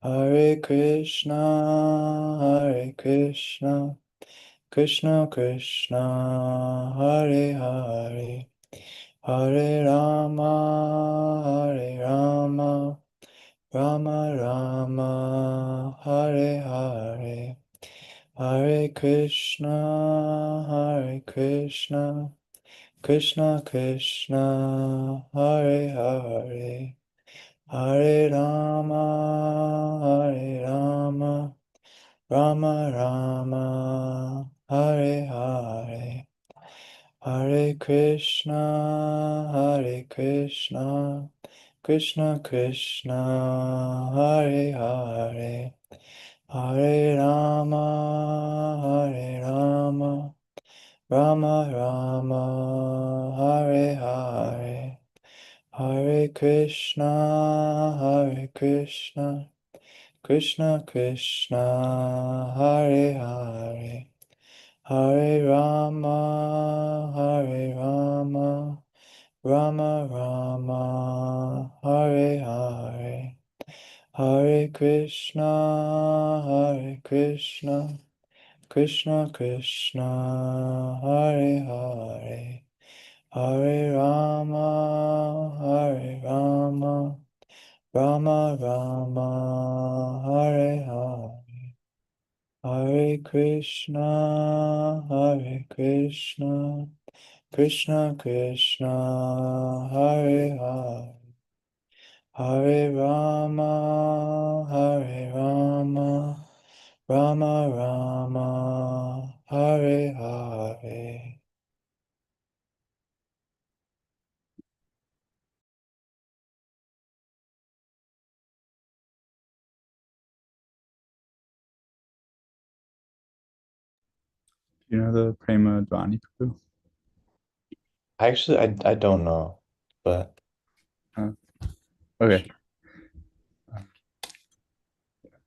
Hare Krishna, Krishna Krishna, Hare Hare, Hare Rama, Rama Rama, Hare Hare, Hare Krishna, Krishna Krishna, Hare Hare, Hare Rama, Rama Rama, Hare Hare, Hare Krishna, Krishna Krishna, Hare Hare, Hare Rama, Rama Rama, Hare Hare, Hare Krishna, Krishna Krishna, Hare Hare, Hare Rama, Rama Rama, Hare Hare, Hare Krishna, Krishna Krishna, Hare Hare, Hare Rama, Rama Rama, Hare Hare. Hare Krishna, Krishna Krishna, Hare Hare, Hare Rama, Rama Rama, Hare Hare. You know the Prema Dvani Prabhu? Actually, I don't know, but Okay.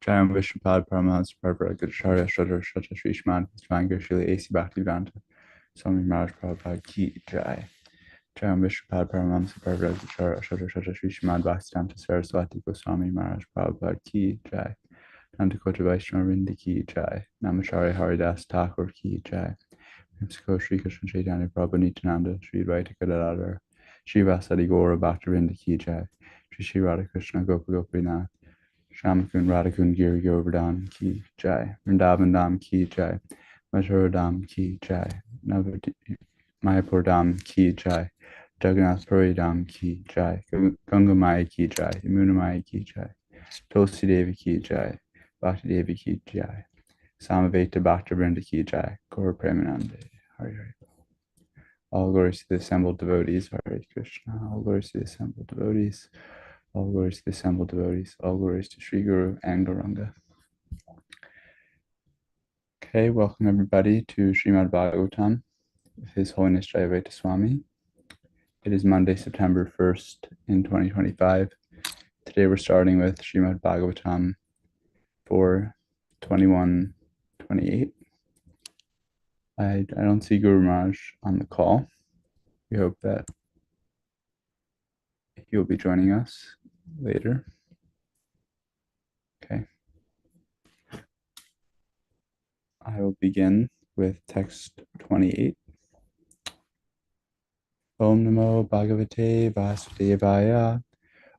Jayam Vishnupad Paramahansa Prabhupada Shradha Shradha Shri Srimad Sranga Srila A.C. Bhaktivedanta Swami Maharaj Prabhupada Ki Jai. Jayam Vishnupad Paramahansa Prabhupada Shradha Shradha Shri Srimad Bhaktivedanta Saraswati Goswami Maharaj Prabhupada Ki Jai. Nandakota Vaishnava Vrinda Ki Jai. Namacharya Haridas Thakur Ki Jai. Vimsako Sri Krishna Chaitanya Prabhu Nityananda Sri Jayādvaita Gadadhar Sri Vasadi Gaura Bhaktivinoda Ki Jai. Sri Radha Krishna Gopa Gopinath Shamakun Radhakun Giri Govardhan Ki Jai. Vrindavan Dham Ki Jai. Mathura Dham Ki Jai. Mayapur Dham Ki Jai. Jagannath Puri Dham Ki Jai. Ganga Maya Ki Jai. Yamuna Maya Ki Jai. Tulsi Devi Ki Jai. Bhakti Devi Ki Jai. Samaveta Bhakta Vrinda Ki Jai. Gaur Premanande. Hari Hari. All glories to the assembled devotees. Hare Krishna. All glories to the assembled devotees. All glories to the assembled devotees. All glories to Sri Guru and Gauranga. Okay, welcome everybody to Srimad Bhagavatam with His Holiness Jayādvaita Swami. It is Monday, September 1st in 2025. Today we're starting with Srimad Bhagavatam 4:21-28. I don't see Guru Maharaj on the call. We hope that he will be joining us later. Okay. I will begin with text 28. Om Namo Bhagavate Vasudevaya.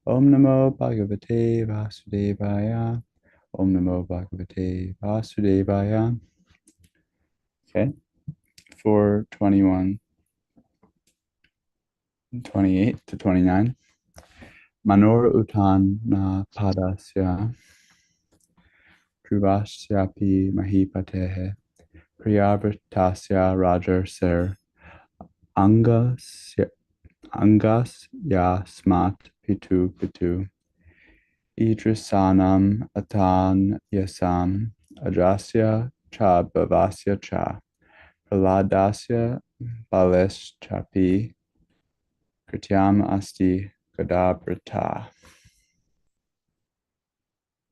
Om Namo Bhagavate Vasudevaya. Om Namo Bhagavate Vasudevaya. Okay. 4:21-28-29. Manor Utana Padasya Privasyapi Mahipatehe Priyavritasya Rajar Ser Angas Yasmat Pitu Idrisanam Atan Yasam Ajasya Cha Bhavasya Cha Praladasya Baleschapi Krityam Asti Gadabrata.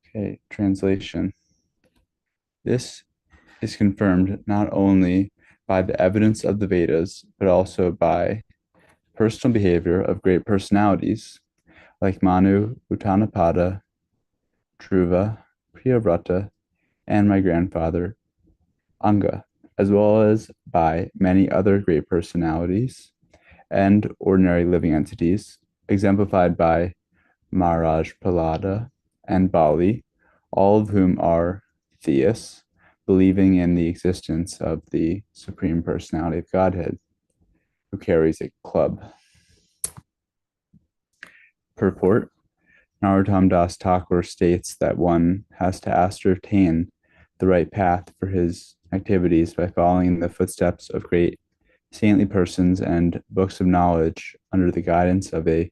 Okay, translation. This is confirmed not only by the evidence of the Vedas, but also by personal behavior of great personalities like Manu, Uttanapada, Dhruva, Priyavrata, and my grandfather, Anga, as well as by many other great personalities and ordinary living entities, exemplified by Maharaj Prahlada and Bali, all of whom are theists, believing in the existence of the Supreme Personality of Godhead, who carries a club. Purport: Narottam Das Thakur states that one has to ascertain the right path for his activities by following in the footsteps of great saintly persons and books of knowledge under the guidance of a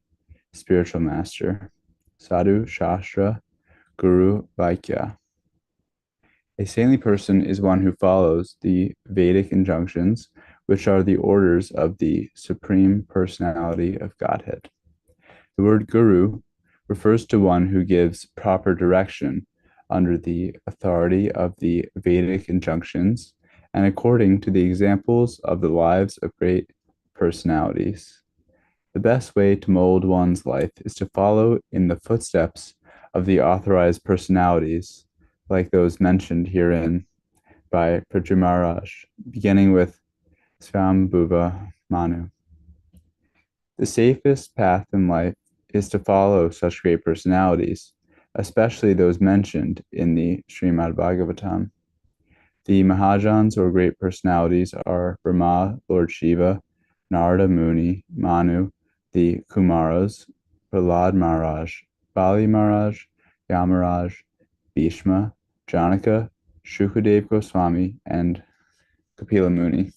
spiritual master. Sadhu, Shastra, Guru, Vaikya. A saintly person is one who follows the Vedic injunctions, which are the orders of the Supreme Personality of Godhead. The word Guru refers to one who gives proper direction under the authority of the Vedic injunctions and according to the examples of the lives of great personalities. The best way to mold one's life is to follow in the footsteps of the authorized personalities, like those mentioned herein by Prithu Maharaj, beginning with Swambhuva Manu. The safest path in life is to follow such great personalities, especially those mentioned in the Srimad Bhagavatam. The Mahajans, or great personalities, are Brahma, Lord Shiva, Narada Muni, Manu, the Kumaras, Prahlad Maharaj, Bali Maharaj, Yamaraj, Bhishma, Janaka, Shukadev Goswami, and Kapila Muni.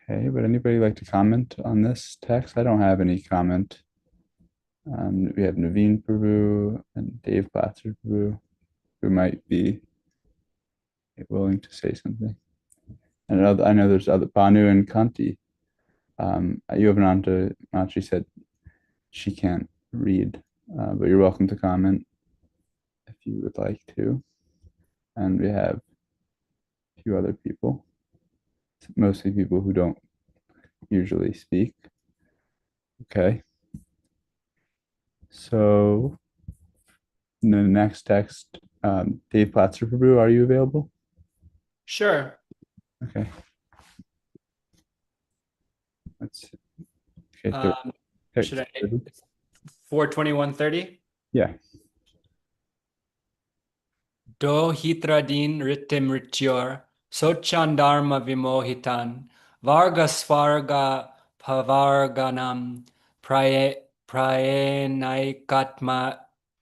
Okay, would anybody like to comment on this text? I don't have any comment. We have Naveen Prabhu and Dave Platzer Prabhu, who might be willing to say something. And I know there's other Banu and Kanti. Yogananda Machi said she can't read, but you're welcome to comment if you would like to. And we have a few other people, mostly people who don't usually speak. Okay. So the next text, Dave Platzer Prabhu, are you available? Sure. Okay. Let's see. Okay. Should I 421:30? Yeah. Do hitradin ritim rityor sochandarma vimohitan varga svarga pavarganam praenaikatma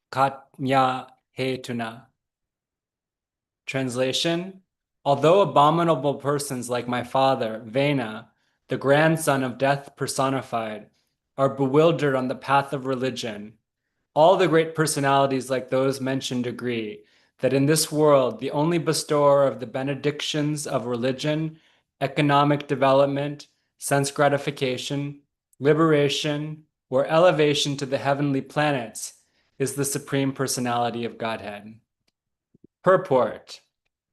katnya hetuna. Translation: Although abominable persons like my father, Vena, the grandson of death personified, are bewildered on the path of religion, all the great personalities like those mentioned agree that in this world the only bestower of the benedictions of religion, economic development, sense gratification, liberation, or elevation to the heavenly planets is the Supreme Personality of Godhead. Purport: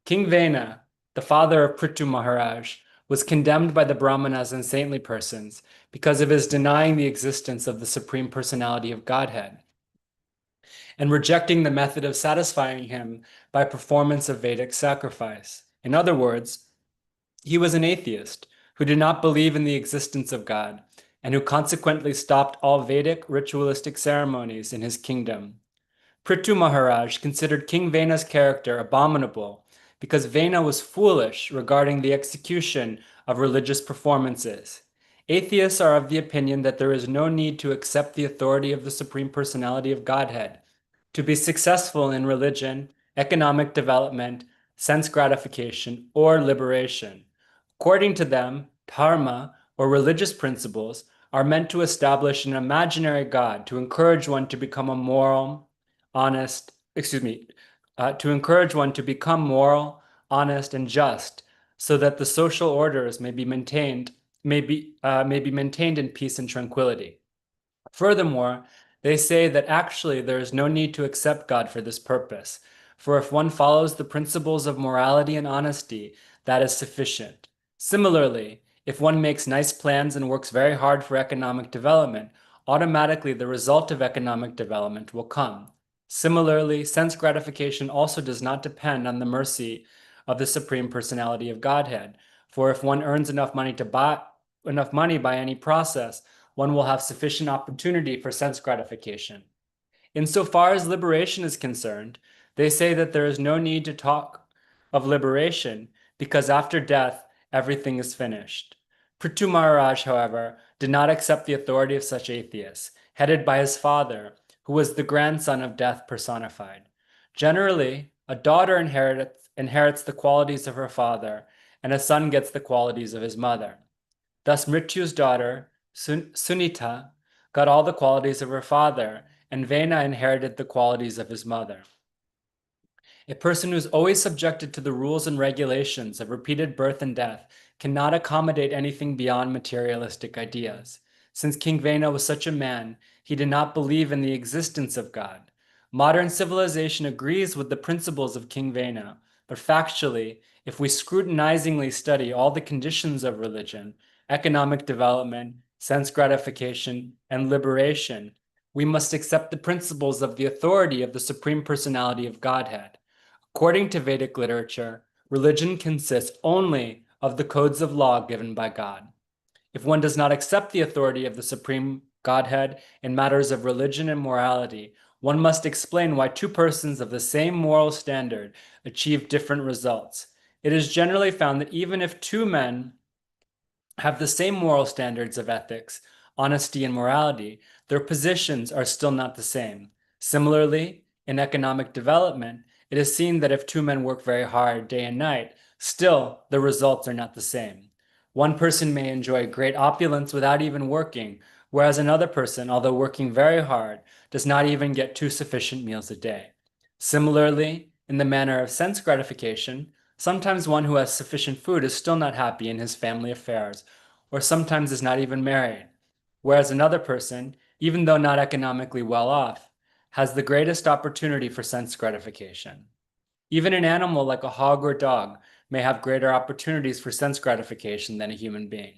King Vena, the father of Prithu Maharaj, was condemned by the Brahmanas and saintly persons because of his denying the existence of the Supreme Personality of Godhead and rejecting the method of satisfying him by performance of Vedic sacrifice. In other words, he was an atheist who did not believe in the existence of God and who consequently stopped all Vedic ritualistic ceremonies in his kingdom. Prithu Maharaj considered King Vena's character abominable because Vena was foolish regarding the execution of religious performances. Atheists are of the opinion that there is no need to accept the authority of the Supreme Personality of Godhead to be successful in religion, economic development, sense gratification, or liberation. According to them, dharma, or religious principles, are meant to establish an imaginary God to encourage one to become honest, and just, so that the social orders may be maintained in peace and tranquility. Furthermore, they say that actually there is no need to accept God for this purpose, for if one follows the principles of morality and honesty, that is sufficient. Similarly, if one makes nice plans and works very hard for economic development, automatically the result of economic development will come. Similarly, sense gratification also does not depend on the mercy of the Supreme Personality of Godhead, for if one earns enough money by any process, one will have sufficient opportunity for sense gratification. Insofar as liberation is concerned, they say that there is no need to talk of liberation because after death, everything is finished. Prithu Maharaj, however, did not accept the authority of such atheists, headed by his father, who was the grandson of death personified. Generally, a daughter inherits the qualities of her father, and a son gets the qualities of his mother. Thus, Mrityu's daughter, Sunita, got all the qualities of her father, and Vena inherited the qualities of his mother. A person who is always subjected to the rules and regulations of repeated birth and death cannot accommodate anything beyond materialistic ideas. Since King Vena was such a man, he did not believe in the existence of God. Modern civilization agrees with the principles of King Vena, but factually, if we scrutinizingly study all the conditions of religion, economic development, sense gratification, and liberation, we must accept the principles of the authority of the Supreme Personality of Godhead. According to Vedic literature, religion consists only of the codes of law given by God. If one does not accept the authority of the Supreme Godhead in matters of religion and morality, one must explain why two persons of the same moral standard achieve different results. It is generally found that even if two men have the same moral standards of ethics, honesty, and morality, their positions are still not the same. Similarly, in economic development, it is seen that if two men work very hard day and night, still the results are not the same. One person may enjoy great opulence without even working, whereas another person, although working very hard, does not even get 2 sufficient meals a day. Similarly, in the manner of sense gratification, sometimes one who has sufficient food is still not happy in his family affairs, or sometimes is not even married, whereas another person, even though not economically well off, has the greatest opportunity for sense gratification. Even an animal like a hog or dog may have greater opportunities for sense gratification than a human being.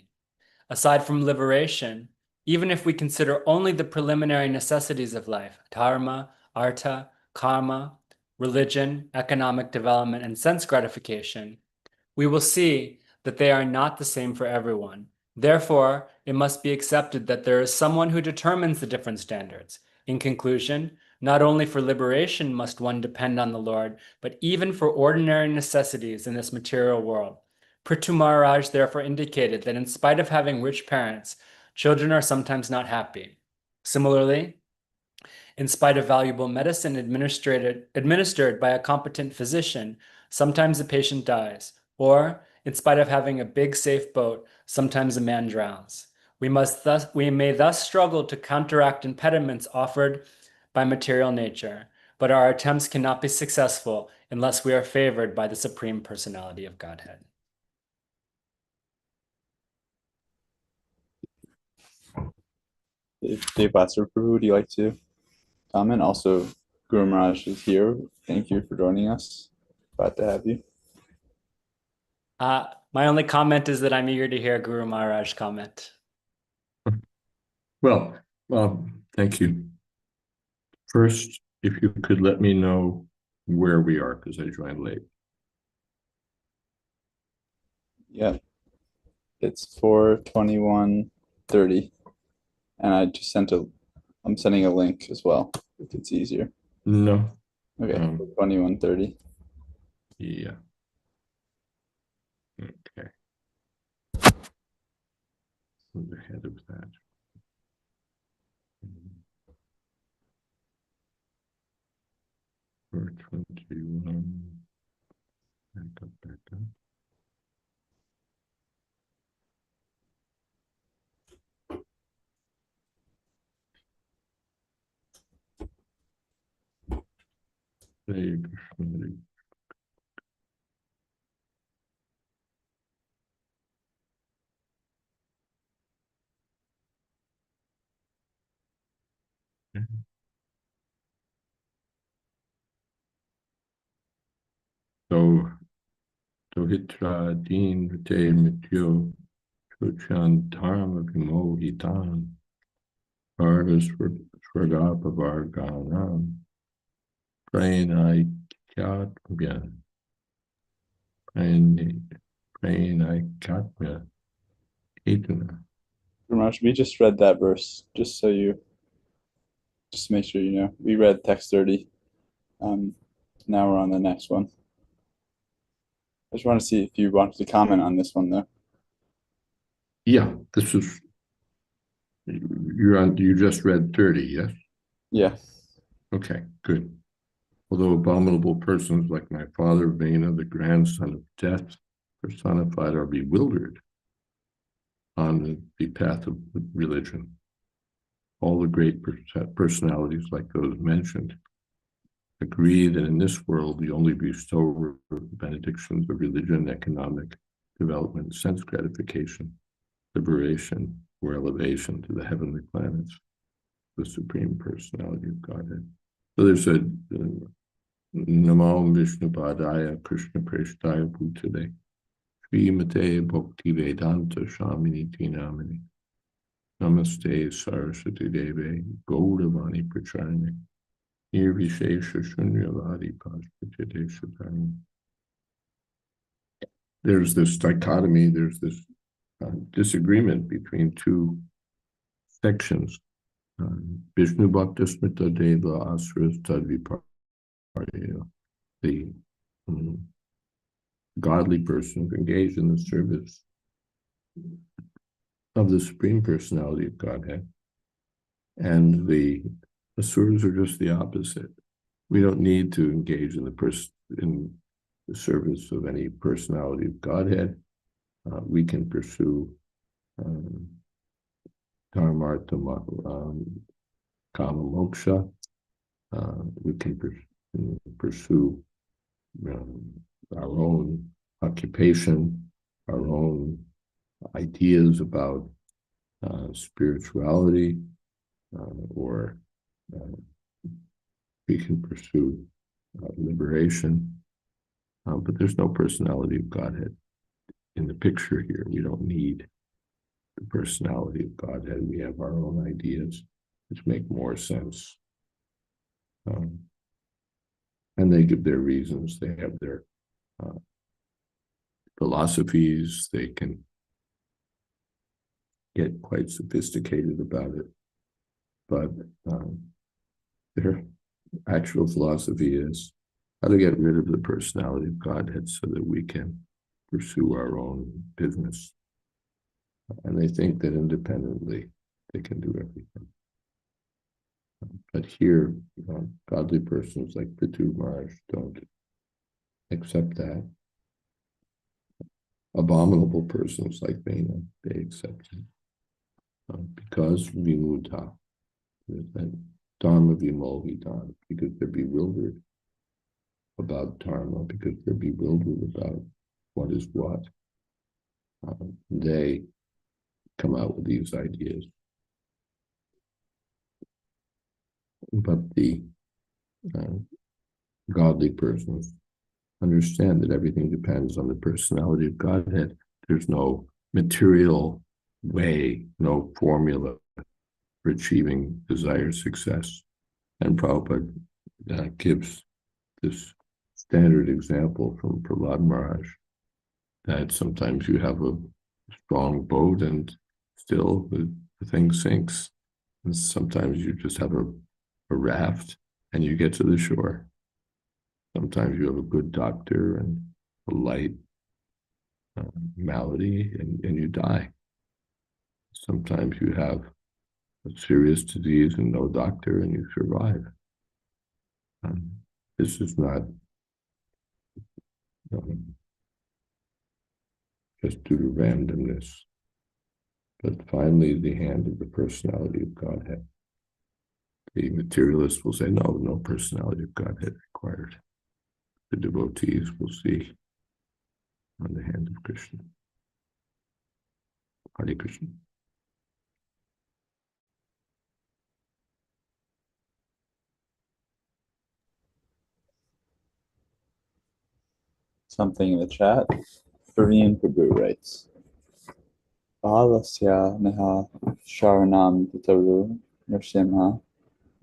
Aside from liberation, even if we consider only the preliminary necessities of life, dharma, artha, karma, religion, economic development, and sense gratification, we will see that they are not the same for everyone. Therefore, it must be accepted that there is someone who determines the different standards. In conclusion, not only for liberation must one depend on the Lord, but even for ordinary necessities in this material world. Prithu Maharaj therefore indicated that in spite of having rich parents, children are sometimes not happy. Similarly, in spite of valuable medicine administered by a competent physician, sometimes a patient dies, or in spite of having a big safe boat, sometimes a man drowns. We may thus struggle to counteract impediments offered by material nature, but our attempts cannot be successful unless we are favored by the Supreme Personality of Godhead. Dave Batser, would you like to comment? Also, Guru Maharaj is here. Thank you for joining us. Glad to have you. My only comment is that I'm eager to hear Guru Maharaj comment. Well, thank you. First, if you could let me know where we are, because I joined late. Yeah, it's 4:21:30, and I just I'm sending a link as well if it's easier. No. Okay, 21:30. Yeah. Okay. Who's ahead of that? 4:21. Back up. Hare Krishna. So, Tohitra Din Vite Mityo Chochan Dharma Vimohitan Sarvasvargapavarganam Prainaikatmya Prainaikatmya Etana. Ramash, we just read that verse, just to make sure you know. We read text 30. Now we're on the next one. I just want to see if you wanted to comment on this one, though. Yeah, this is, you just read 30, yes? Yeah. Okay, good. Although abominable persons like my father, Vena, the grandson of death, personified, are bewildered on the path of religion. All the great personalities like those mentioned agree that in this world the only bestower of benedictions of religion, economic development, sense gratification, liberation, or elevation to the heavenly planets, the Supreme Personality of Godhead. So there's a Namo Vishnu Padaya Krishna Preshtaya Bhutale Srimate Bhakti Vedanta Shamini Namini Namaste Saraswati Deve Gauravani Pracharine Nirvishesha Shunyavadi Paspachate Shatani. There's this dichotomy, there's this disagreement between two sections. Vishnu Bhakta Smita Deva Asras Tadviparya, the godly persons engaged in the service of the Supreme Personality of Godhead. And the asuras are just the opposite. We don't need to engage in the service of any personality of Godhead. We can pursue dharmartha, kama moksha. We can pursue our own occupation, our own ideas about spirituality, or we can pursue liberation, but there's no personality of Godhead in the picture here. We don't need the personality of Godhead. We have our own ideas which make more sense. And they give their reasons. They have their philosophies. They can get quite sophisticated about it. But their actual philosophy is how to get rid of the personality of Godhead so that we can pursue our own business. And they think that independently they can do everything. But here, godly persons like Prithu Maharaj don't accept that. Abominable persons like Vena, they accept it. Because Vimudha, that Dharma Vimohitan, because they're bewildered about Dharma, because they're bewildered about what is what. They come out with these ideas. But the godly persons understand that everything depends on the personality of Godhead. There's no material way, no formula for achieving desired success. And Prabhupada gives this standard example from Prahlad Maharaj, that sometimes you have a strong boat and still the thing sinks. And sometimes you just have a raft and you get to the shore. Sometimes you have a good doctor and a light malady and you die. Sometimes you have a serious disease and no doctor and you survive. This is not just due to randomness, but finally the hand of the personality of Godhead. The materialist will say, no personality of Godhead required. The devotees will see on the hand of Krishna. Hare Krishna. Something in the chat. Praveen Prabhu writes, Balasya Neha Sharanam Tataru Nrsimha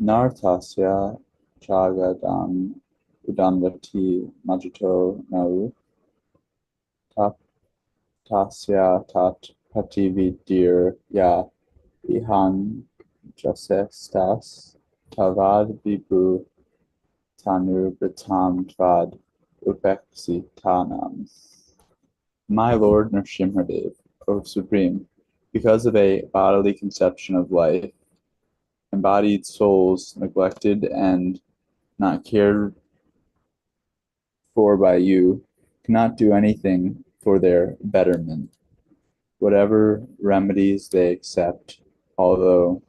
Nartasya Jagadam Udanvati Majito Nau Tasya Tat Patividir Ya Ihan Jasestas Tavad Vibhu Tanu Britam Tvad Upeksitanam. My Lord Nrsimhadev, O Supreme, because of a bodily conception of life, embodied souls neglected and not cared for by you cannot do anything for their betterment. Whatever remedies they accept, although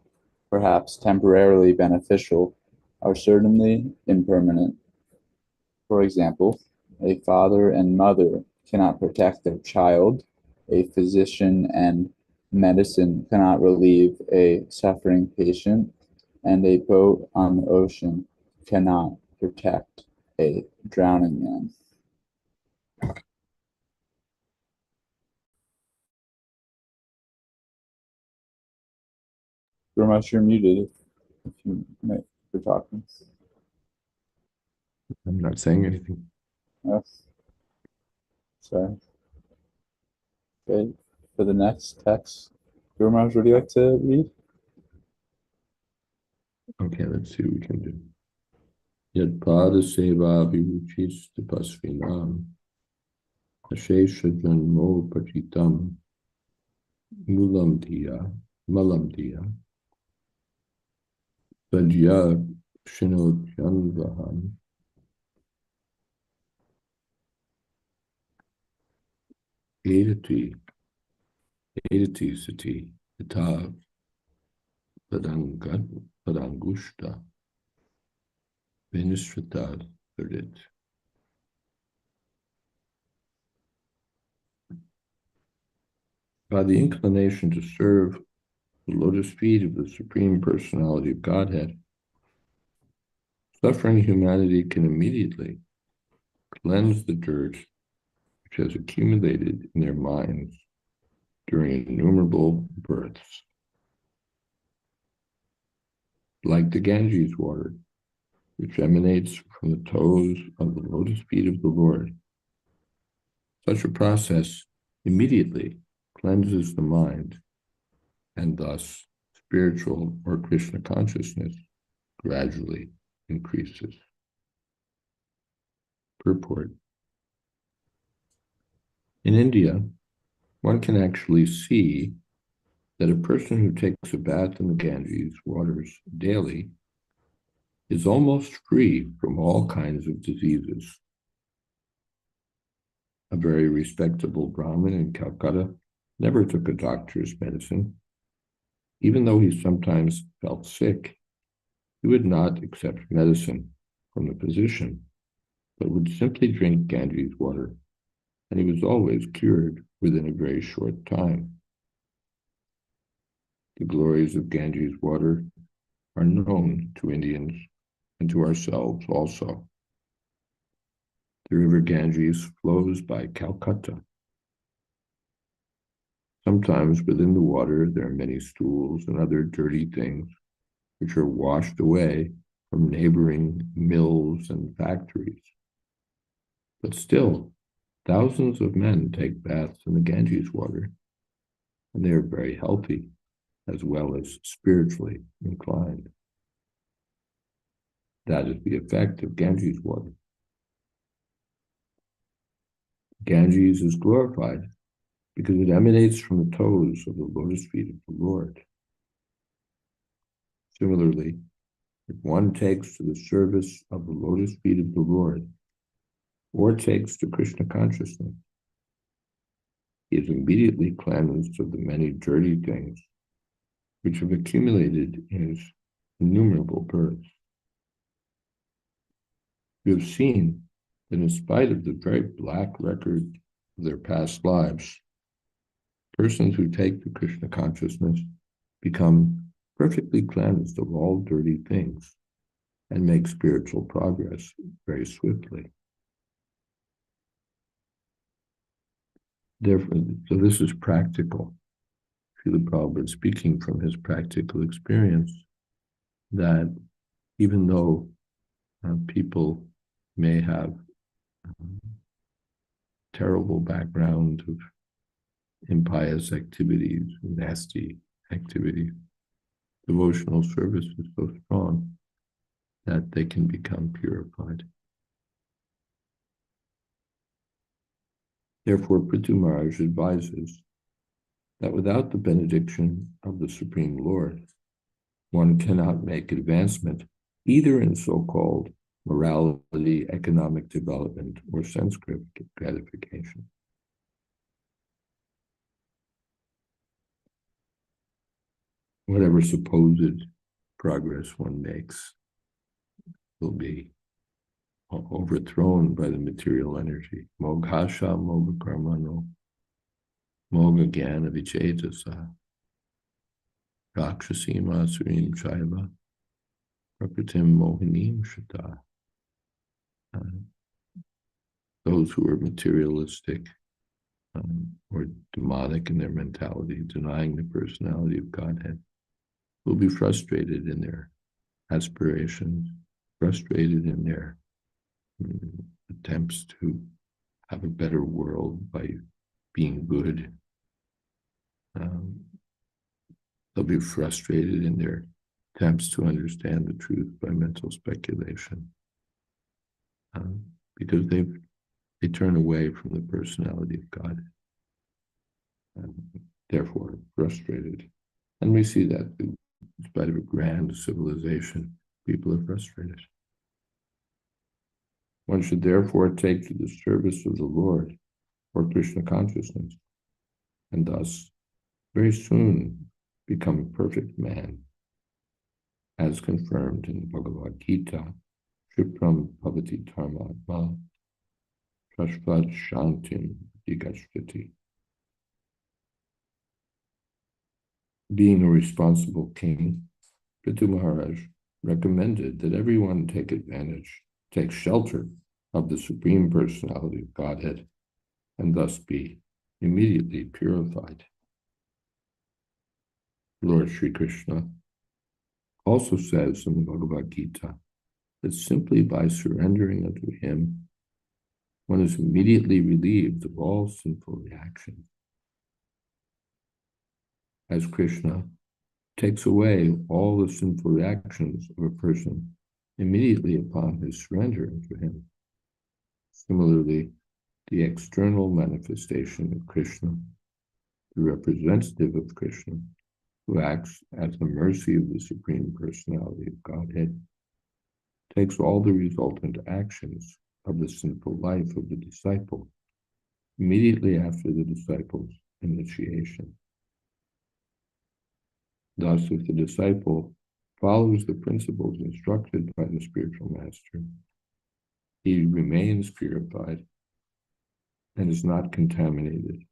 perhaps temporarily beneficial, are certainly impermanent. For example, a father and mother cannot protect their child, a physician and medicine cannot relieve a suffering patient, and a boat on the ocean cannot protect a drowning man. Ramesh, you're muted if you're talking. I'm not saying anything. Yes. Sorry. Okay. For the next text, Ramesh, would you like to read? Okay, let's see what we can do. Yad pada seva viruchis tapasvinam ashesha janmo pachitam mulam diya vajya shinodyanvaham edati sati itav padangushta vinishrita virit. By the inclination to serve the lotus feet of the Supreme Personality of Godhead, suffering humanity can immediately cleanse the dirt which has accumulated in their minds during innumerable births. Like the Ganges water, which emanates from the toes of the lotus feet of the Lord, such a process immediately cleanses the mind, and thus spiritual or Krishna consciousness gradually increases. Purport. In India, one can actually see that a person who takes a bath in the Ganges waters daily is almost free from all kinds of diseases. A very respectable Brahmin in Calcutta never took a doctor's medicine. Even though he sometimes felt sick, he would not accept medicine from the physician, but would simply drink Ganges water, and he was always cured within a very short time. The glories of Ganges water are known to Indians and to ourselves also. The river Ganges flows by Calcutta. Sometimes within the water there are many stools and other dirty things which are washed away from neighboring mills and factories. But still, thousands of men take baths in the Ganges water, and they are very healthy as well as spiritually inclined. That is the effect of Ganges water. Ganges is glorified because it emanates from the toes of the lotus feet of the Lord. Similarly, if one takes to the service of the lotus feet of the Lord, or takes to Krishna consciousness, he is immediately cleansed of the many dirty things which have accumulated in his innumerable births. You have seen that in spite of the very black record of their past lives, persons who take to Krishna consciousness become perfectly cleansed of all dirty things and make spiritual progress very swiftly. Therefore, so this is practical. Srila Prabhupada speaking from his practical experience that even though people may have terrible background of impious activities, nasty activities, devotional service is so strong that they can become purified. Therefore, Prithu Maharaj advises that without the benediction of the Supreme Lord, one cannot make advancement either in so-called morality, economic development, or sense gratification. Whatever supposed progress one makes will be overthrown by the material energy. Moghasha moga karmano, moga jnana vichetasa, rakshasima surim chaiva, prakritim mohinim shata. Those who are materialistic or demonic in their mentality, denying the personality of Godhead, will be frustrated in their aspirations, frustrated in their attempts to have a better world by being good. They'll be frustrated in their attempts to understand the truth by mental speculation, because they turn away from the personality of God, and therefore frustrated. And we see that in spite of a grand civilization, people are frustrated. One should therefore take to the service of the Lord or Krishna consciousness, and thus very soon become a perfect man, as confirmed in the Bhagavad Gita, Shipram Bhavati Dharmatma, Shashvat Shantim Digashvati. Being a responsible king, Prithu Maharaj recommended that everyone take shelter of the Supreme Personality of Godhead, and thus be immediately purified. Lord Sri Krishna also says in the Bhagavad Gita that simply by surrendering unto him, one is immediately relieved of all sinful reactions. As Krishna takes away all the sinful reactions of a person immediately upon his surrender unto him. Similarly, the external manifestation of Krishna, the representative of Krishna, who acts at the mercy of the Supreme Personality of Godhead, takes all the resultant actions of the sinful life of the disciple immediately after the disciple's initiation. Thus, if the disciple follows the principles instructed by the spiritual master, he remains purified and is not contaminated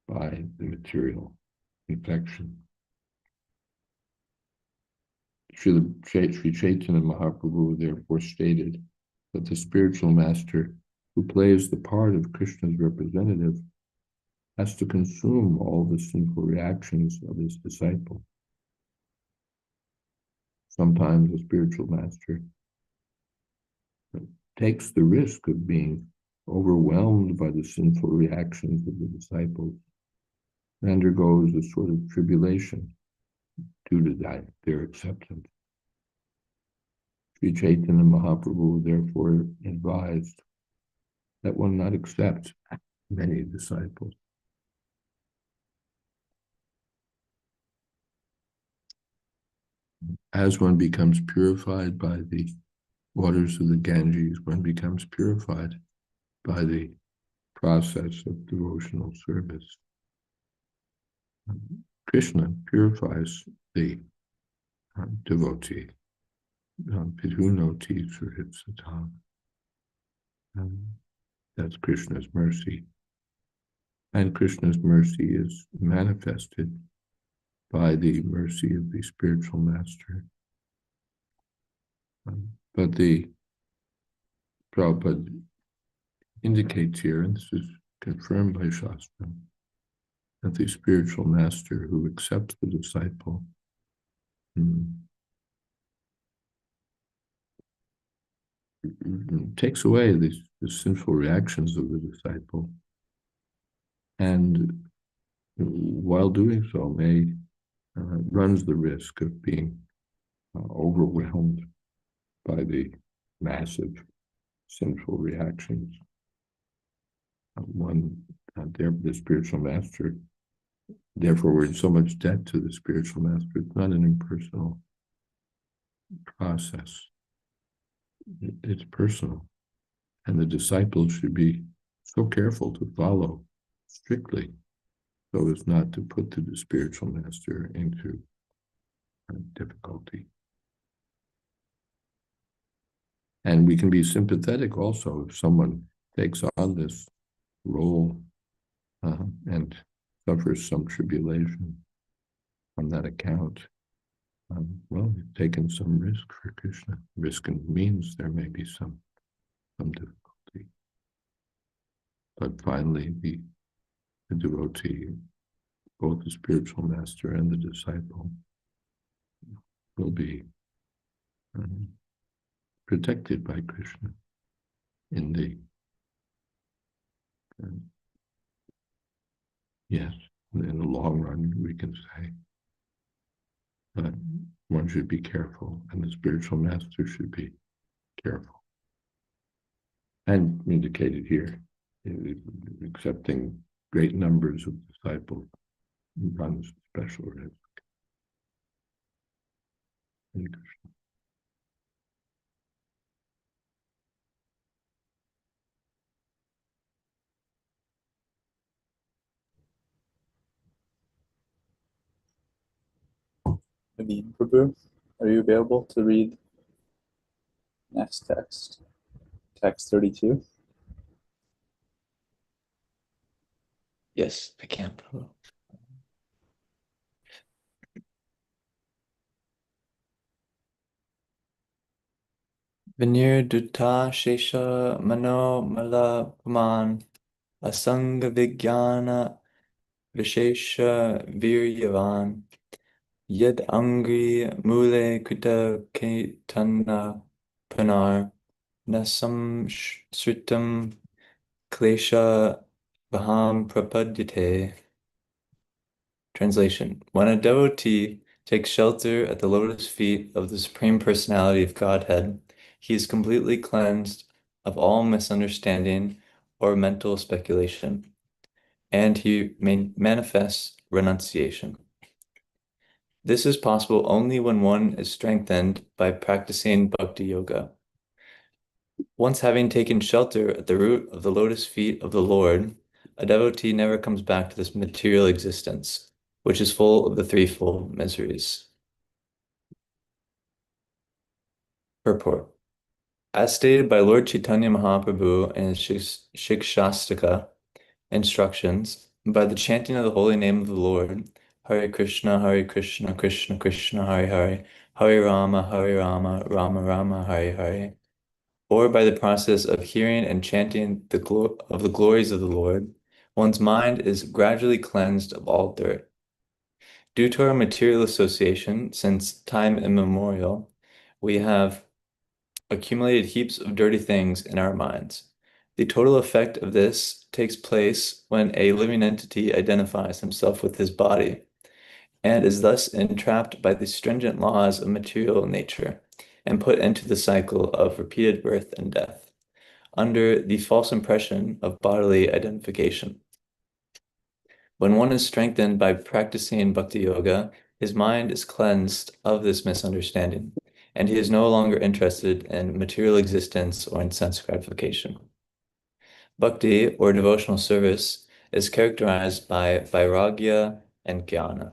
by the material infection. Sri Chaitanya Mahaprabhu therefore stated that the spiritual master who plays the part of Krishna's representative has to consume all the sinful reactions of his disciple. Sometimes a spiritual master takes the risk of being overwhelmed by the sinful reactions of the disciples and undergoes a sort of tribulation due to their acceptance. Sri Chaitanya Mahaprabhu therefore advised that one not accept many disciples. As one becomes purified by the waters of the Ganges, one becomes purified by the process of devotional service. Krishna purifies the devotee. Pidhunoti Suhitsatam. That's Krishna's mercy. And Krishna's mercy is manifested by the mercy of the spiritual master. But the Prabhupada indicates here, and this is confirmed by Shastra, that the spiritual master who accepts the disciple takes away the sinful reactions of the disciple, and while doing so runs the risk of being overwhelmed by the massive sinful reactions. The spiritual master, therefore we're in so much debt to the spiritual master. It's not an impersonal process. It's personal. And the disciple should be so careful to follow strictly so as not to put the spiritual master into difficulty. And we can be sympathetic also if someone takes on this role and suffers some tribulation on that account. Well, you've taken some risk for Krishna. Risk means there may be some difficulty. But finally, the devotee, both the spiritual master and the disciple, will be protected by Krishna in the in the long run, we can say. But one should be careful, and the spiritual master should be careful. And indicated here, accepting great numbers of disciples runs special risk. Hare Krishna. Naveen Prabhu, are you available to read next text? Text 32. Yes, I can. Vinirduta Shesha Mano Mala Puman Asanga Vigyana Vishesha Viryavan Yad Angri Mule Kuta Ketana Panar Nasam Sritam Klesha Baham Prapadyate. Translation: when a devotee takes shelter at the lotus feet of the Supreme Personality of Godhead, he is completely cleansed of all misunderstanding or mental speculation, and he manifests renunciation. This is possible only when one is strengthened by practicing bhakti yoga. Once having taken shelter at the root of the lotus feet of the Lord, a devotee never comes back to this material existence, which is full of the threefold miseries. Purport. As stated by Lord Chaitanya Mahaprabhu in his Shikshastika instructions, by the chanting of the holy name of the Lord, Hare Krishna, Krishna Krishna, Hare Hare, Hare Rama, Rama Rama, Hare Hare, or by the process of hearing and chanting the glories of the Lord, one's mind is gradually cleansed of all dirt. Due to our material association, since time immemorial, we have accumulated heaps of dirty things in our minds. The total effect of this takes place when a living entity identifies himself with his body and is thus entrapped by the stringent laws of material nature and put into the cycle of repeated birth and death under the false impression of bodily identification. When one is strengthened by practicing bhakti yoga, his mind is cleansed of this misunderstanding, and he is no longer interested in material existence or in sense gratification. Bhakti, or devotional service, is characterized by vairagya and jnana.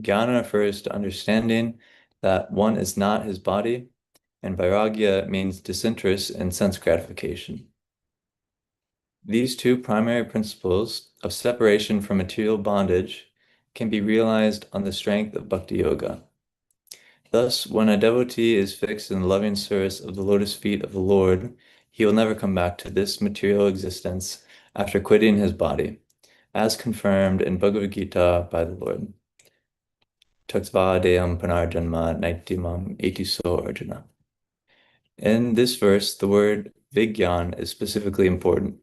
Jnana refers to understanding that one is not his body, and vairagya means disinterest in sense gratification. These two primary principles of separation from material bondage can be realized on the strength of bhakti yoga. Thus, when a devotee is fixed in the loving service of the lotus feet of the Lord, he will never come back to this material existence after quitting his body, as confirmed in Bhagavad Gita by the Lord. Tatsva deyam panarjanma naitimam etiso arjuna. In this verse, the word Vigyan is specifically important.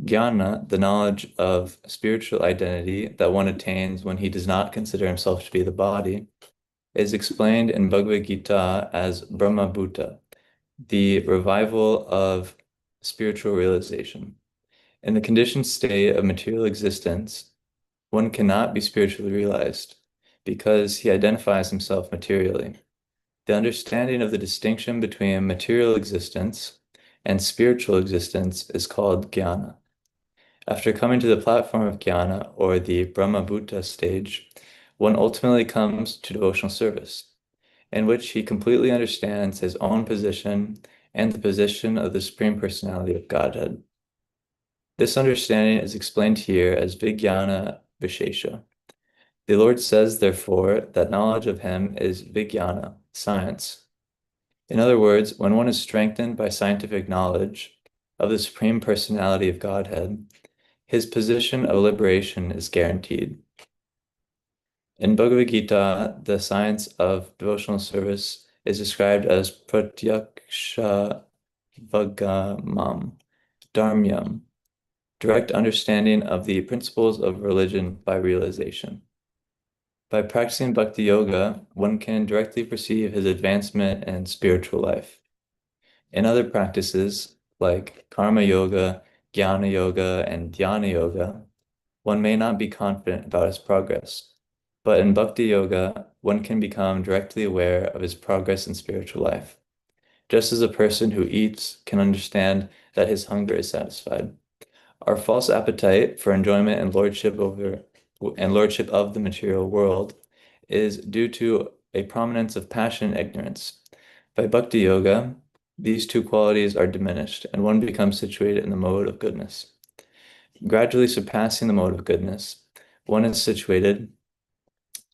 Jnana, the knowledge of spiritual identity that one attains when he does not consider himself to be the body, is explained in Bhagavad Gita as Brahma Bhuta, the revival of spiritual realization. In the conditioned state of material existence, one cannot be spiritually realized because he identifies himself materially. The understanding of the distinction between material existence and spiritual existence is called jnana. After coming to the platform of jnana, or the Brahma-bhuta stage, one ultimately comes to devotional service, in which he completely understands his own position and the position of the Supreme Personality of Godhead. This understanding is explained here as Vijnana Vishesha. The Lord says, therefore, that knowledge of him is Vijnana, science. In other words, when one is strengthened by scientific knowledge of the Supreme Personality of Godhead, his position of liberation is guaranteed. In Bhagavad Gita, the science of devotional service is described as pratyaksha vagamam, dharmyam, direct understanding of the principles of religion by realization. By practicing bhakti yoga, one can directly perceive his advancement in spiritual life. In other practices, like karma yoga, jnana yoga, and dhyana yoga, one may not be confident about his progress. But in bhakti yoga, one can become directly aware of his progress in spiritual life, just as a person who eats can understand that his hunger is satisfied. Our false appetite for enjoyment and lordship of the material world is due to a prominence of passion and ignorance. By bhakti yoga, these two qualities are diminished, and one becomes situated in the mode of goodness. Gradually surpassing the mode of goodness, one is situated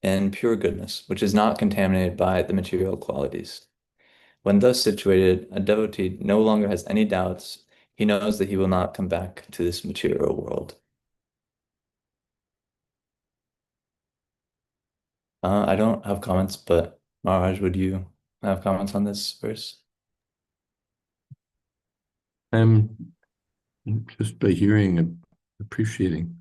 in pure goodness, which is not contaminated by the material qualities. When thus situated, a devotee no longer has any doubts. He knows that he will not come back to this material world. I don't have comments, but Maharaj, would you have comments on this verse? Just by hearing and appreciating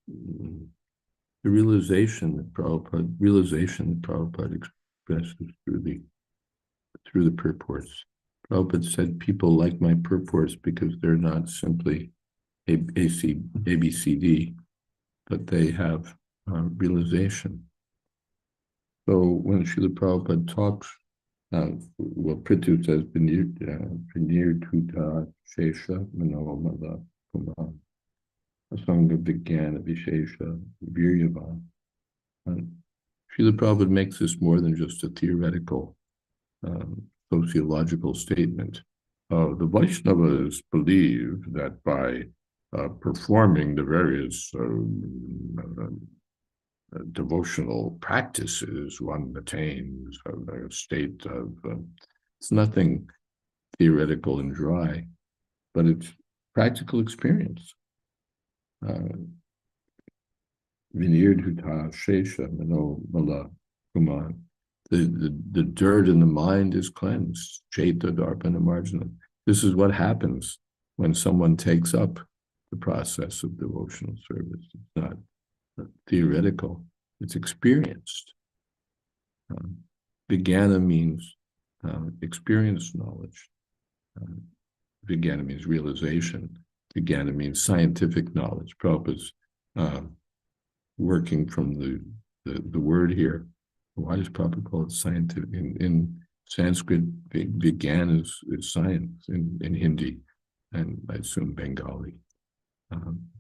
the realization that Prabhupada expresses through the purports. Prabhupada said, people like my purports because they're not simply ABCD, but they have realization. So when Srila Prabhupada talks, Prithu says, Vinir Tuta Shesha Manomala Kumar Asanga Vijnana Vishesha Viryava. Srila Prabhupada makes this more than just a theoretical sociological statement. The Vaishnavas believe that by performing the various devotional practices, one attains a state of, it's nothing theoretical and dry, but it's practical experience. Vinirduta Shesha Mano Mala Kuman. The dirt in the mind is cleansed. Chaita Darpana Marjana. This is what happens when someone takes up the process of devotional service. It's not theoretical, it's experienced. Vijnana means experienced knowledge. Vijnana means realization. Vijnana means scientific knowledge. Prabhupada's working from the word here. Why does Prabhupada call it scientific? In Sanskrit, Vigyan is science in Hindi, and I assume Bengali.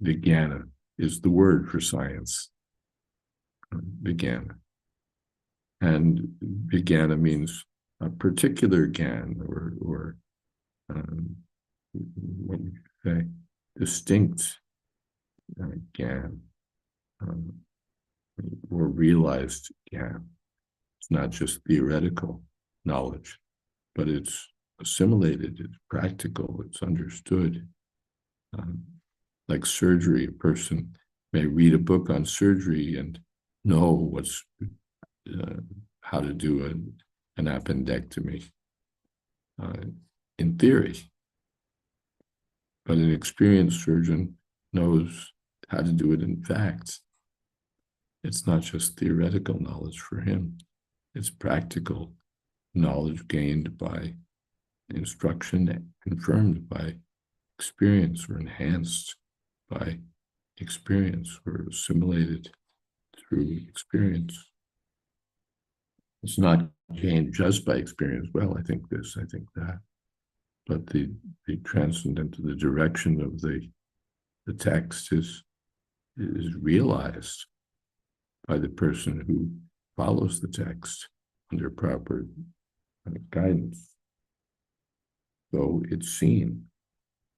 Vijnana is the word for science. Vijnana. And Vijnana means a particular gyan, or what you say, distinct gyan, or realized gyan. It's not just theoretical knowledge, but it's assimilated, it's practical, it's understood. Like surgery, a person may read a book on surgery and know how to do an appendectomy. in theory. But an experienced surgeon knows how to do it in fact. It's not just theoretical knowledge for him. It's practical knowledge gained by instruction, confirmed by experience, or enhanced by experience, or assimilated through experience. It's not gained just by experience. Well, I think this, I think that. But the transcendent, the direction of the text is realized by the person who follows the text under proper guidance. So it's seen,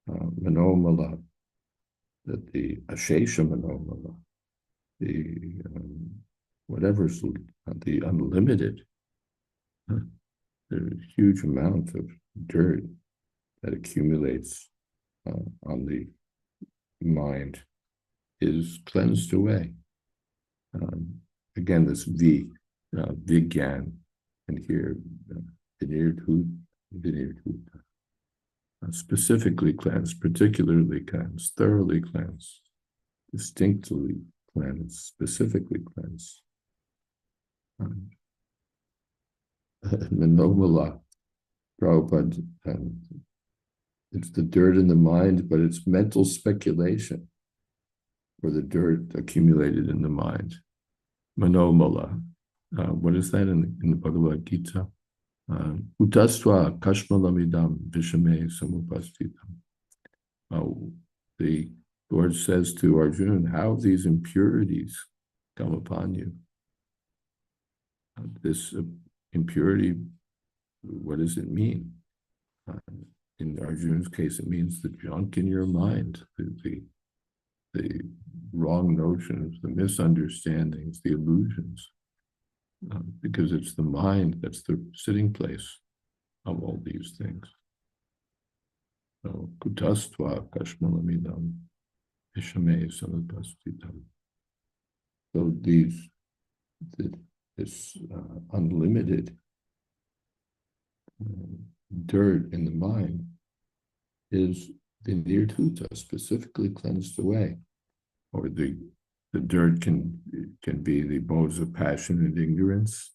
manomala, that the ashesha manomala, the whatever's the unlimited, there's a huge amount of dirt that accumulates on the mind is cleansed away. Again, this vigyan, and here specifically cleansed, particularly cleansed, thoroughly cleansed, distinctly cleansed, specifically cleansed. Manomala, Prabhupada, it's the dirt in the mind, but it's mental speculation, or the dirt accumulated in the mind. Manomala. What is that in the Bhagavad Gita? Utasva kashmalamidam vishame samupastitam. The Lord says to Arjuna, how these impurities come upon you. This impurity, what does it mean? In Arjuna's case, it means the junk in your mind, the wrong notions, the misunderstandings, the illusions, because it's the mind that's the sitting place of all these things. So, kutastva kashmalamidam ishame samapastitam. So this unlimited dirt in the mind is the nirtuta, specifically cleansed away, or the dirt can be the modes of passion and ignorance.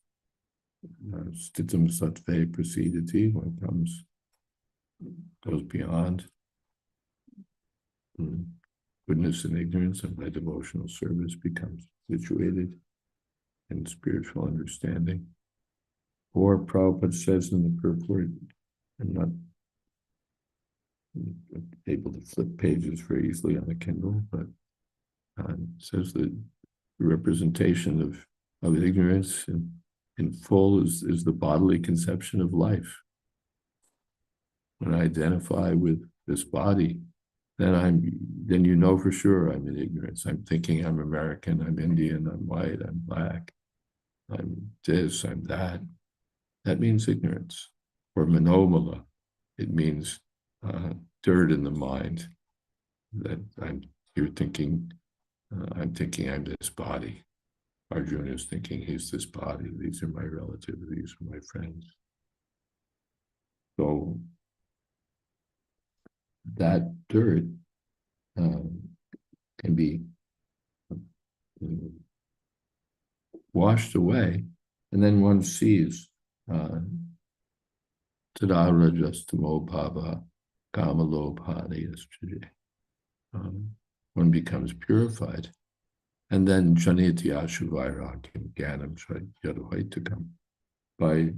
Stitam sattve prasidati, when it goes beyond goodness and ignorance, and by devotional service becomes situated in spiritual understanding. Or Prabhupada says in the purport, I'm not able to flip pages very easily on a Kindle, but says that the representation of ignorance in full is the bodily conception of life. When I identify with this body, then you know for sure I'm in ignorance. I'm thinking I'm American, I'm Indian, I'm white, I'm black, I'm this, I'm that. That means ignorance. Or manomala, it means dirt in the mind. That you're thinking, I'm thinking I'm this body. Arjuna is thinking he's this body. These are my relatives, these are my friends. So that dirt can be washed away, and then one sees Tadara Justamo Bhava Kamalobhadi yesterday. One becomes purified, and then Janiti Ashu Vairagyam Jnanam Jayādvaita. By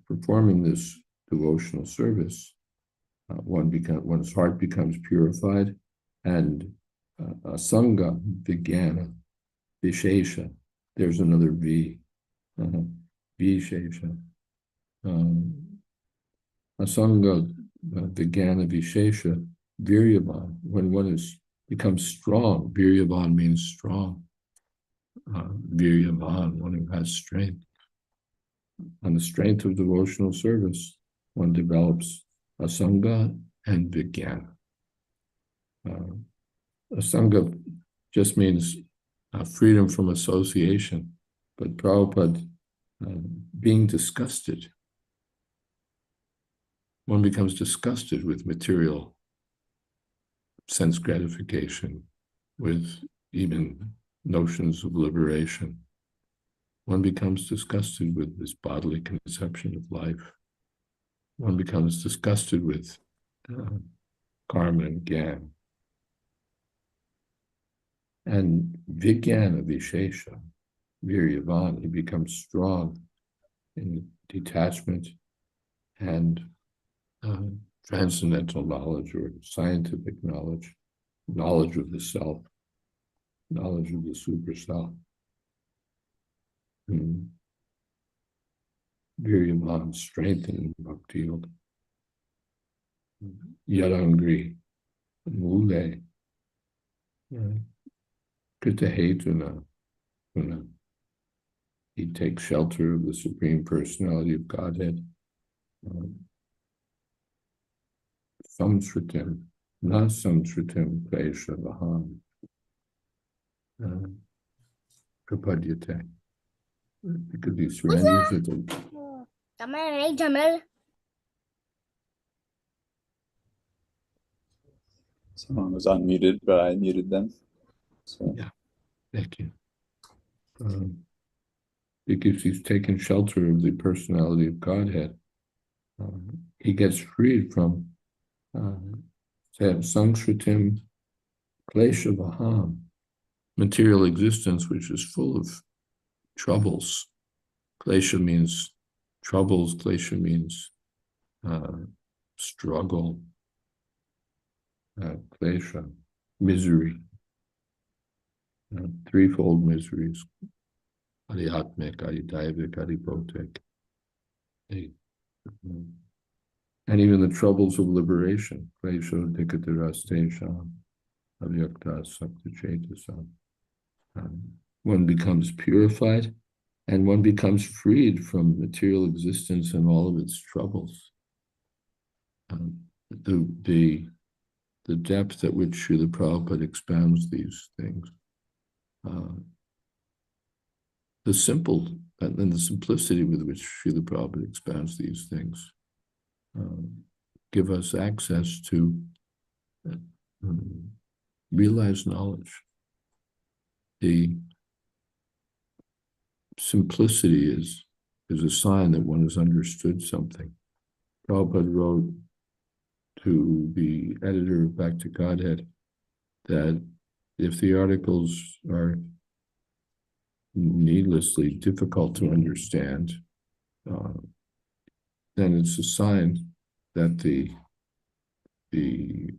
performing this devotional service, one's heart becomes purified, and asanga vijnana vishesha. There's another V. Vishesha. Asanga vijnana vishesha viryavan. When one becomes strong, viryavan means strong. Viryavan, one who has strength. On the strength of devotional service, one develops asanga and vijnana. Asanga just means freedom from association, but Prabhupada, being disgusted one becomes disgusted with material sense gratification, with even notions of liberation. One becomes disgusted with this bodily conception of life. One becomes disgusted with karma and gyan. And vijnana vishesha, viryavan, he becomes strong in detachment and transcendental knowledge or scientific knowledge, knowledge of the self, knowledge of the super self. Viryavan, strengthening bhakti yoga. Yarangri, mule, kritahetuna, he takes shelter of the Supreme Personality of Godhead. Samsritim, na samsritim klesha vaham, prapadyate. Because he surrenders it. Someone was unmuted, but I muted them. So. Yeah, thank you. Because he's taken shelter of the personality of Godhead, he gets freed from samsritim klesha vaham, material existence, which is full of troubles. Klesha means troubles, klesha means struggle, klesha, misery, threefold miseries, adhyatmic, adhyaivik, adhibautic, and even the troubles of liberation, klesha dikatirastesham, avyakta sakta chetasam. One becomes purified and one becomes freed from material existence and all of its troubles. The depth at which Srila Prabhupada expounds these things, the simple and the simplicity with which Srila Prabhupada expounds these things give us access to realized knowledge. The simplicity is a sign that one has understood something. Prabhupada wrote to the editor of Back to Godhead that if the articles are needlessly difficult to understand, then it's a sign that the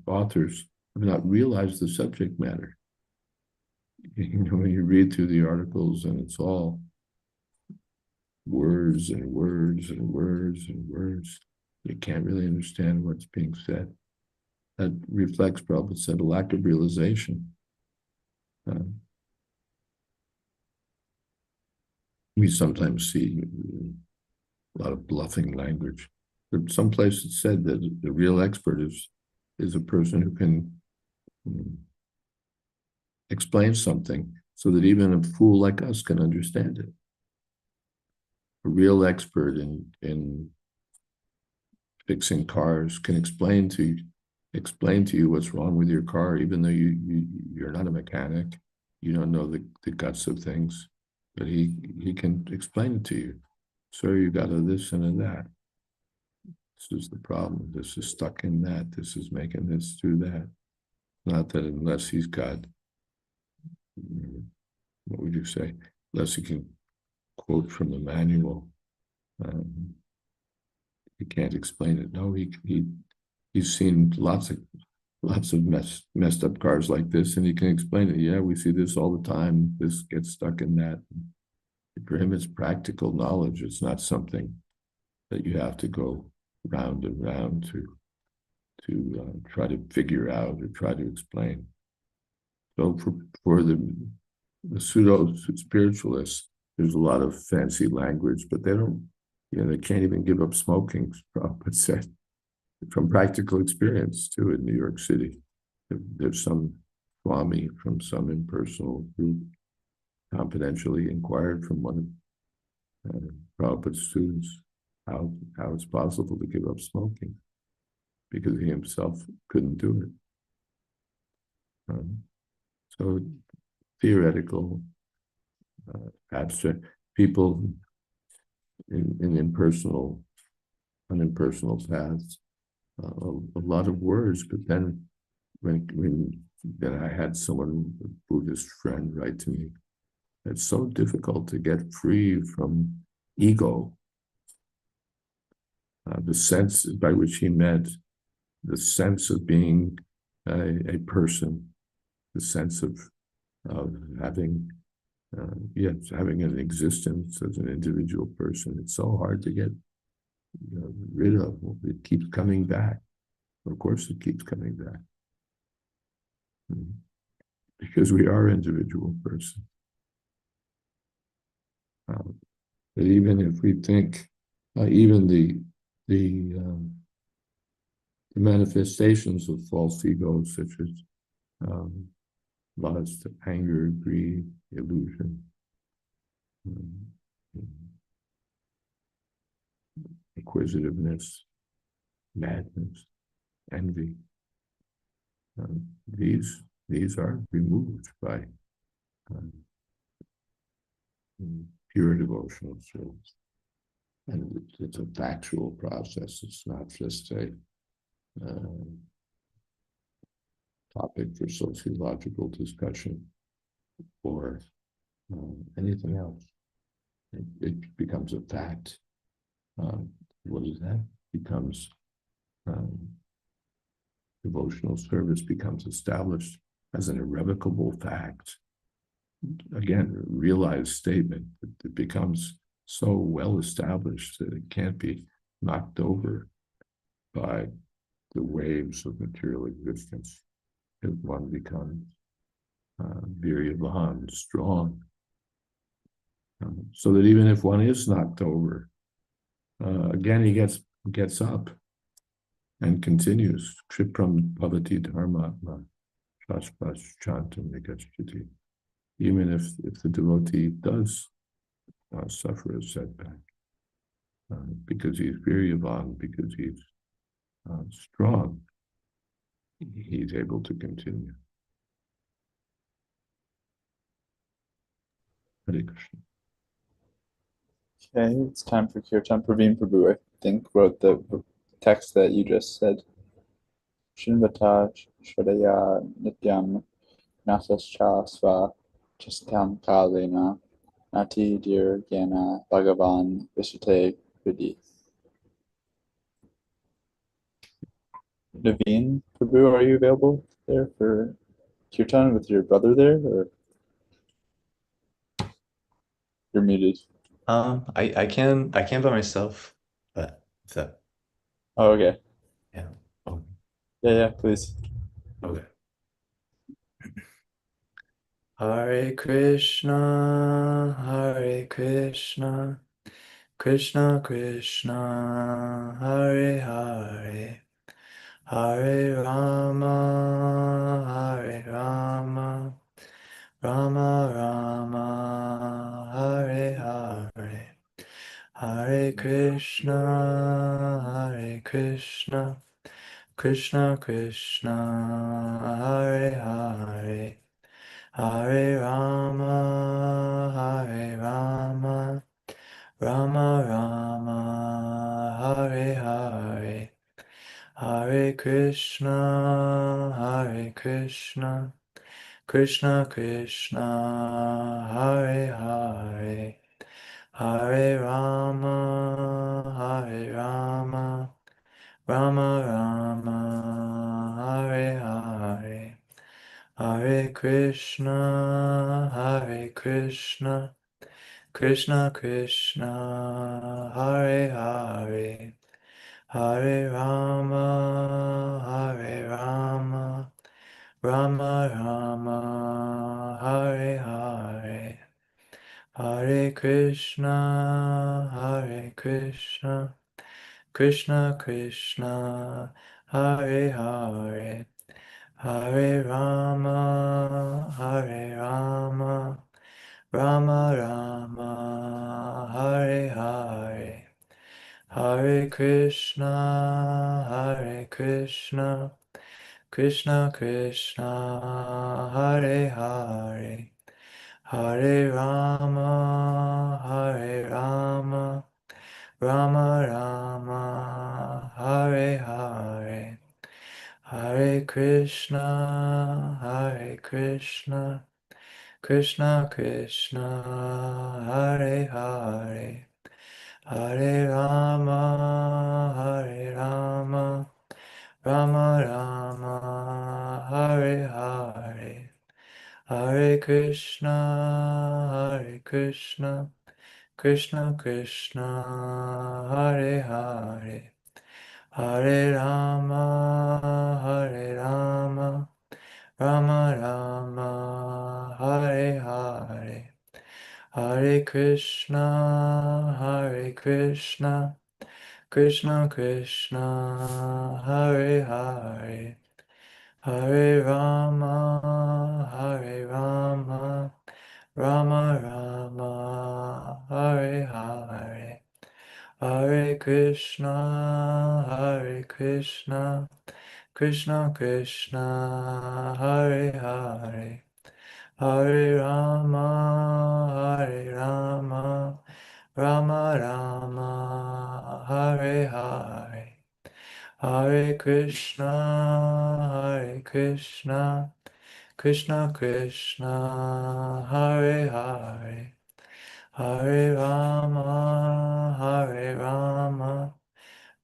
authors have not realized the subject matter. You know, when you read through the articles and it's all words and words and words and words, you can't really understand what's being said. That reflects, Prabhupada said, a lack of realization. We sometimes see a lot of bluffing language. But someplace it said that the real expert is a person who can explain something so that even a fool like us can understand it. A real expert in fixing cars can explain to you what's wrong with your car, even though you're not a mechanic, you don't know the guts of things, but he can explain it to you. Sir, you got a this and a that. This is the problem. This is stuck in that. This is making this do that. Not that unless he's got, what would you say? Unless he can quote from the manual, he can't explain it. No, he's seen lots of messed up cars like this, and he can explain it. Yeah, we see this all the time. This gets stuck in that. For him, it's practical knowledge. It's not something that you have to go round and round to try to figure out or try to explain. So for the pseudo spiritualists, there's a lot of fancy language, but they don't, they can't even give up smoking, Prabhupada said, from practical experience too in New York City. There's some Swami from some impersonal group confidentially inquired from one of Prabhupada's students how it's possible to give up smoking. because he himself couldn't do it. So theoretical, abstract people in impersonal, unimpersonal paths, a lot of words, but then when then I had someone, a Buddhist friend, write to me, it's so difficult to get free from ego. The sense by which he meant the sense of being a person, the sense of having, yes, having an existence as an individual person. It's so hard to get rid of. It keeps coming back. Of course, it keeps coming back. Because we are individual persons. But even if we think, even the manifestations of false ego, such as lust, anger, greed, illusion, inquisitiveness, madness, envy, these are removed by pure devotional service. And it's a factual process. It's not just a topic for sociological discussion or anything else. It becomes a fact. What is that? Becomes devotional service becomes established as an irrevocable fact. Again, a realized statement. It becomes so well established that it can't be knocked over by the waves of material existence. As one becomes viryavan, strong, so that even if one is knocked over, again he gets up and continues. Kshipram bhavati dharmatma shashvash chantam nigacchati. Even if the devotee does suffer a setback, because he's viryavan, because he's strong, he's able to continue. Hare Krishna. Okay, it's time for Kirtan. Praveen Prabhu, I think, wrote the text that you just said. Shinvata Shradaya Nityam Nasascha Sva Chastam Kalena Nati Dir Gyana Bhagavan Vishate Kriti. Naveen Prabhu, are you available there for Kirtan with your brother there, or you're muted? I can by myself, but so Oh, okay. yeah. Oh, Yeah, please. okay. Hare Krishna, Hare Krishna, Krishna Krishna, Hare Hare, Hare Rama, Hare Rama, Rama Rama, Hare Hare, Hare Krishna, Hare Krishna, Krishna Krishna, Hare Hare, Hare Rama, Hare Rama, Rama Rama, Hare Hare, Hare Krishna, Hare Krishna, Krishna Krishna, Hare Hare, Hare Rama, Hare Rama, Rama Rama, Hare Hare, Hare Krishna, Hare Krishna, Krishna Krishna, Hare Hare, Hare Rama, Hare Rama, Rama Rama, Hare Hare, Hare Krishna, Hare Krishna, Krishna Krishna, Hare Hare, Hare Rama, Hare Rama, Rama Rama, Hare Hare, Hare Krishna, Krishna Krishna, Hare Hare, Hare Rama, Rama Rama, Hare Hare, Hare Krishna, Krishna Krishna, Hare Hare, Hare Rama, Rama Rama, Hare Hare, Hare Krishna, Krishna Krishna, Hare Hare, Hare Rama, Rama Rama, Hare Hare, Hare Krishna, Krishna Krishna, Hare Hare, Hare Rama, Rama Rama, Hare Hare, Hare Krishna, Krishna Krishna, Hare Hare, Hare Rama, Rama Rama, Hare Hare, Hare Krishna, Krishna Krishna, Hare Hare, Hare Rama,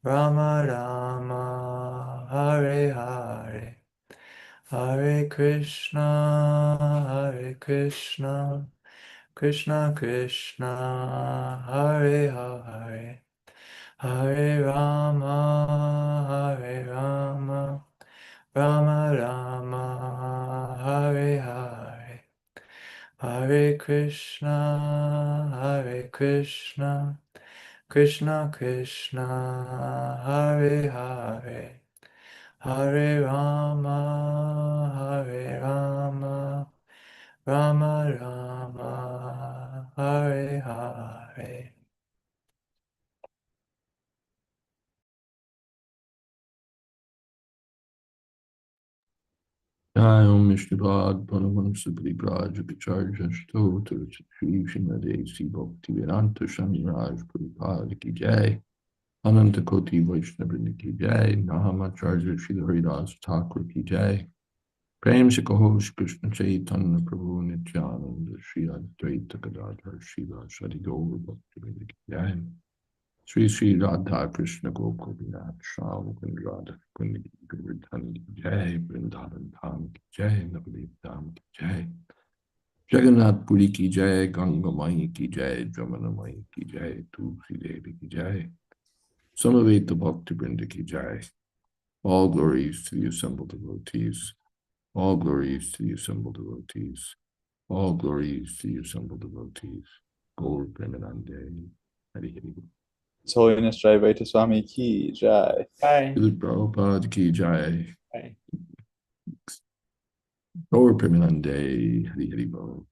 Rama Rama, Hare Hare, Hare Krishna, Krishna Krishna, Hare Hare, Hare Rama, Rama Rama, Hare Hare, Hare Krishna, Krishna Krishna, Hare Hare, Hare Rama, Rama Rama, Hare Hare. Jai Om Vishnuvad Paramahamsa Braj Pacharya Stotra Shri Srimad Sri Bhakti Vedanta Swami Raj Prabhupada Ki Jai Ananta Koti Vaishnavrinda Ki Jai Mahamacharya Shri Haridas Thakur Ki Jai Prem Se Kaho Shri Krishna Chaitanya Prabhu Nityananda Shri Advaita Gadadhar Shiva Shri Gaur Bhakti Ki Jai Sri Sri Radha Krishna Gokul Vinath Sham Radha Kundi Govardhan Ki Jai Vrindavan Dham Ki Jai Navadip Dham Ki Jai Jagannath Puri Ki Jai Ganga Mai Ki Jai Jamuna Mai Ki Jai Tulsi Devi Ki Jai Samaveta Bhakti Vrinda Ki Jai. All glories to the assembled devotees. All glories to the assembled devotees. All glories to the assembled devotees. Gaur Premanande. Hari Hari. His Holiness Jayādvaita Swami Ki Jai. Bye. Srila Prabhupada Ki Jai. Bye. Gaur Premanande. Hari Hari Bol.